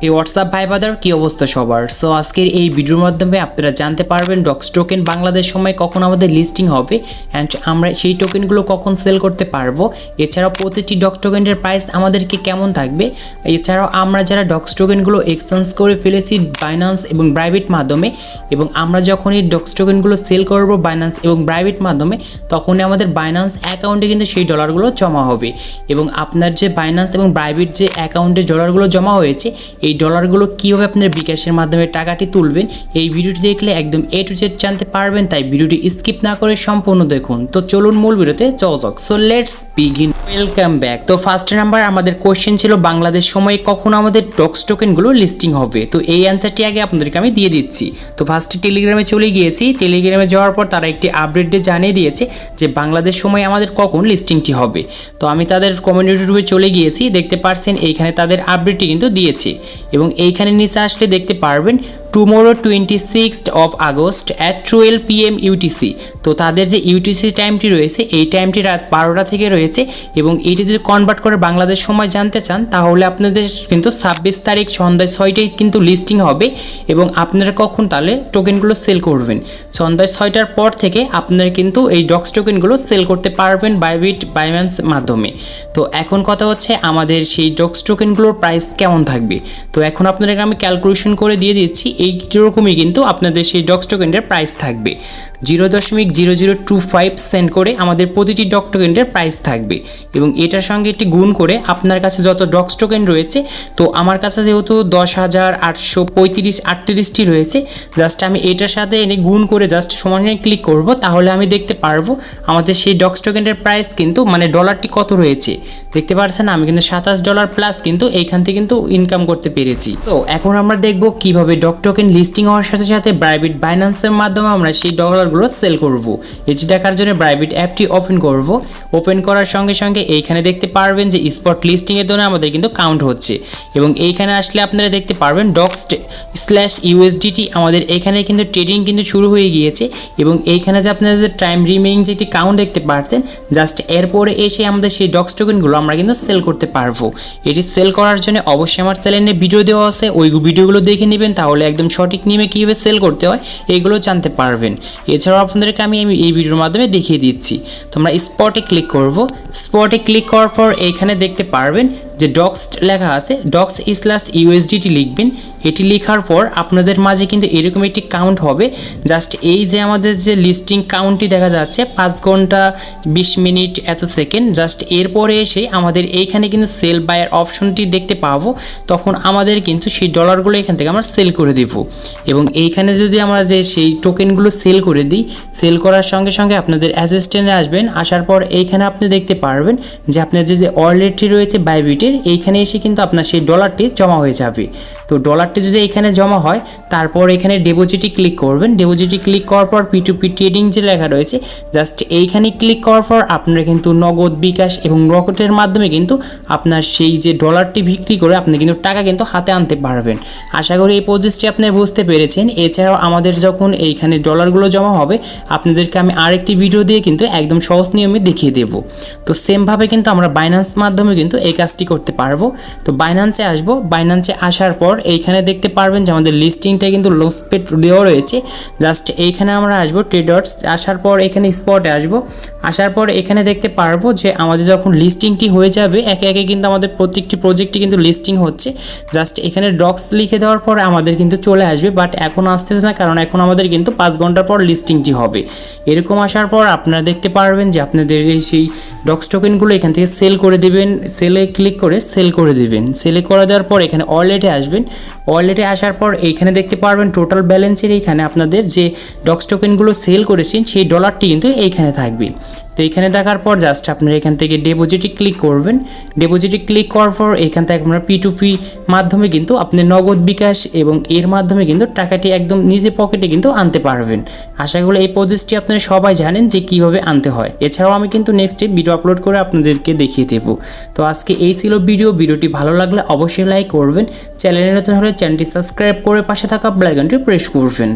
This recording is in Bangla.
এই হোয়াটসঅ্যাপ ভাই বাদার কী অবস্থা সবার। সো আজকের এই ভিডিওর মাধ্যমে আপনারা জানতে পারবেন ডক্স টোকেন বাংলাদেশ সময় কখন আমাদের লিস্টিং হবে অ্যান্ড আমরা সেই টোকেনগুলো কখন সেল করতে পারবো। এছাড়াও প্রতিটি ডক্স টোকেনের প্রাইস আমাদেরকে কেমন থাকবে। এছাড়াও আমরা যারা ডক্স টোকেনগুলো এক্সচেঞ্জ করে ফেলেছি বাইন্যান্স এবং ব্রাইবিট মাধ্যমে, এবং আমরা যখন এই ডক্স টোকেনগুলো সেল করবো বাইন্যান্স এবং ব্রাইবিট মাধ্যমে, তখনই আমাদের বাইন্যান্স অ্যাকাউন্টে কিন্তু সেই ডলারগুলো জমা হবে। এবং আপনার যে বাইন্যান্স এবং ব্রাইবিট যে অ্যাকাউন্টে ডলারগুলো জমা হয়েছে, এই ডলারগুলো কীভাবে আপনার বিকাশের মাধ্যমে টাকাটি তুলবেন, এই ভিডিওটি দেখলে একদম A to Z জানতে পারবেন। তাই ভিডিওটি স্কিপ না করে সম্পূর্ণ দেখুন। তো চলুন মূল ভিডিওতে যাওয়া যাক। So let's begin. Welcome back. তো ফার্স্ট নাম্বার আমাদের কোশ্চেন ছিল বাংলাদেশ সময়ে কখন আমাদের ডক্স টোকেনগুলো লিস্টিং হবে। তো এই অ্যান্সারটি আগে আপনাদেরকে আমি দিয়ে দিচ্ছি। তো ফার্স্টে টেলিগ্রামে চলে গিয়েছি। টেলিগ্রামে যাওয়ার পর তারা একটি আপডেট জানিয়ে দিয়েছে যে বাংলাদেশ সময়ে আমাদের কখন লিস্টিংটি হবে। তো আমি তাদের কমিউনিটি গ্রুপে চলে গিয়েছি। দেখতে পাচ্ছেন এইখানে তাদের আপডেটটি কিন্তু দিয়েছে, এবং এইখানে নিচে আসলে দেখতে পারবেন tomorrow 26th of August at 12 PM UTC। তো তাদের যে ইউটিসি টাইমটি রয়েছে, এই টাইমটি রাত 12টা থেকে রয়েছে, এবং এইটি যদি কনভার্ট করে বাংলাদেশ সময় জানতে চান তাহলে আপনাদের কিন্তু 26 তারিখ সন্ধ্যায় 6টায় কিন্তু লিস্টিং হবে। এবং আপনারা কখন তাহলে টোকেনগুলো সেল করবেন, সন্ধ্যায় 6টার পর থেকে আপনারা কিন্তু এই ডক্স টোকেনগুলো সেল করতে পারবেন বাইবিট বাইন্যান্স মাধ্যমে। তো এখন কথা হচ্ছে আমাদের সেই ডক্স টোকেনগুলোর প্রাইস কেমন থাকবে। তো এখন আপনাদেরকে আমি ক্যালকুলেশন করে দিয়ে দিচ্ছি। এইরকমই কিন্তু আপনাদের সেই ডক্স টোকেনের প্রাইস থাকবে 0.0025 সেন্ট করে আমাদের প্রতিটি ডক্স টোকেনের প্রাইস থাকবে। এবং এটার সঙ্গে একটি গুণ করে আপনার কাছে যত ডক্স টোকেন রয়েছে, তো আমার কাছে যেহেতু 10,835-38টি রয়েছে, জাস্ট আমি এটার সাথে এনে গুণ করে জাস্ট সমানে ক্লিক করব, তাহলে আমি দেখতে পারবো আমাদের সেই ডক্স টোকেনের প্রাইস কিন্তু মানে ডলারটি কত রয়েছে। দেখতে পাচ্ছেন আমি কিন্তু $27 প্লাস কিন্তু এইখান থেকে কিন্তু ইনকাম করতে পেরেছি। তো এখন আমরা দেখব কিভাবে ডক্স টোকেন লিস্টিং হওয়ার সাথে সাথে ব্রাইবিট বাইন্যান্সের মাধ্যমে আমরা সেই ডলারগুলো সেল করব। এটি দেখার জন্য ব্রাইবিট অ্যাপটি ওপেন করব। ওপেন করার সঙ্গে সঙ্গে এইখানে দেখতে পারবেন যে স্পট লিস্টিংয়ের জন্য আমাদের কিন্তু কাউন্ট হচ্ছে, এবং এইখানে আসলে আপনারা দেখতে পারবেন ডক্স/USDT আমাদের এখানে কিন্তু ট্রেডিং কিন্তু শুরু হয়ে গিয়েছে। এবং এইখানে যে আপনাদের টাইম রিমেইনিং যেটি কাউন্ট দেখতে পাচ্ছেন, জাস্ট এরপরে এসে আমাদের সেই ডক্স টোকেনগুলো আমরা কিন্তু সেল করতে পারবো। এটি সেল করার জন্য অবশ্যই আমার চ্যানেলে ভিডিও দেওয়া আছে, ওই ভিডিওগুলো দেখে নেবেন, তাহলে একদম সঠিক নিয়মে কীভাবে সেল করতে হয় এইগুলো জানতে পারবেন। এছাড়াও আপনাদেরকে আমি এই ভিডিওর মাধ্যমে দেখিয়ে দিচ্ছি। তোমরা স্পটে ক্লিক করব। স্পটে ক্লিক করার পর এইখানে দেখতে পারবেন যে ডক্স লেখা আছে, ডক্স/USDT লিখবেন। এটি লেখার পর আপনাদের মাঝে কিন্তু এরকম একটি কাউন্ট হবে। জাস্ট এই যে আমাদের যে লিস্টিং কাউন্টটি দেখা যাচ্ছে 5 ঘন্টা 20 মিনিট এত সেকেন্ড, জাস্ট এরপরে এসে আমাদের এইখানে কিন্তু সেল বায়ার অপশনটি দেখতে পাবো। তখন আমাদের কিন্তু সেই ডলারগুলো এখান থেকে আমরা সেল করে দেব। এবং এইখানে যদি আমরা যে সেই টোকেনগুলো সেল করে দিই, সেল করার সঙ্গে সঙ্গে আপনাদের অ্যাসিস্ট্যান্টে আসবেন। আসার পর এইখানে আপনি দেখতে পারবেন যে আপনার যে ওয়ালেটটি রয়েছে বাইবিটের, এইখানে এসে কিন্তু আপনার সেই ডলারটি জমা হয়ে যাবে। তো ডলারটি যদি এখানে জমা হয়, তারপর এখানে ডিপোজিটে ক্লিক করবেন। ডিপোজিটে ক্লিক করার পর P2P ট্রেডিং যে লেখা রয়েছে, জাস্ট এইখানে ক্লিক করার পর আপনারা কিন্তু নগদ, বিকাশ এবং রকেটের মাধ্যমে কিন্তু আপনার সেই যে ডলারটি বিক্রি করে আপনি কিন্তু টাকা কিন্তু হাতে আনতে পারবেন। আশা করি এই প্রসেসটি আপনি বুঝতে পেরেছেন। এছাড়াও আমাদের যখন এইখানে ডলারগুলো জমা হবে, আপনাদেরকে আমি আরেকটি ভিডিও দিয়ে কিন্তু একদম সহজ নিয়মে দেখিয়ে দেব। তো সেমভাবে কিন্তু আমরা বাইন্যান্স মাধ্যমে কিন্তু এই কাজটি করতে পারবো। তো বাইন্যান্সে আসবো। বাইন্যান্সে আসার পর এইখানে দেখতে পারবেন যে আমাদের লিস্টিংটা কিন্তু লোসপেট দেওয়া রয়েছে। জাস্ট এইখানে আমরা আসবো ট্রেডার্স। আসার পর এখানে স্পটে আসবো। আসার পর এখানে দেখতে পারবো যে আমাদের যখন লিস্টিংটি হয়ে যাবে, একে একে কিন্তু আমাদের প্রত্যেকটি প্রজেক্টটি কিন্তু লিস্টিং হচ্ছে। জাস্ট এখানে ডক্স লিখে দেওয়ার পর আমাদের কিন্তু চলে আসবে, বাট এখন আসতেছে না, কারণ এখন আমাদের কিন্তু 5 ঘন্টার পর লিস্টিংটি হবে। এরকম আসার পর আপনারা দেখতে পারবেন যে আপনাদের এই সেই ডক্স টোকেনগুলো এখান থেকে সেল করে দেবেন। সেলে ক্লিক করে সেল করে দেবেন। সেলে করে দেওয়ার পর এখানে ওয়ালেটে আসবেন। ওয়ালেটে আসার পর এইখানে দেখতে পারবেন টোটাল ব্যালেন্সের এইখানে আপনাদের যে ডক্স টোকেনগুলো সেল করেছেন সেই ডলারটি কিন্তু এইখানে থাকবে। তো এইখানে দেখার পর জাস্ট আপনারা এখান থেকে ডিপোজিটে ক্লিক করবেন। ডিপোজিটে ক্লিক করার পর এখান থেকে আপনারা P2P মাধ্যমে কিন্তু আপনি নগদ, বিকাশ এবং এর মাধ্যমে কিন্তু টাকাটি একদম নিজে পকেটে কিন্তু আনতে পারবেন। আশা করি এই প্রসেসটি আপনারা সবাই জানেন যে কিভাবে আনতে হয়। এছাড়াও আমি কিন্তু নেক্সটে ভিডিও আপলোড করে আপনাদেরকে দেখিয়ে দেব। তো আজকে এই ছিল ভিডিওটি ভালো লাগলে অবশ্যই লাইক করবেন। চ্যানেলে নতুন হলে চ্যানেলটি সাবস্ক্রাইব করে পাশে থাকা বেল আইকনটি প্রেস করবেন।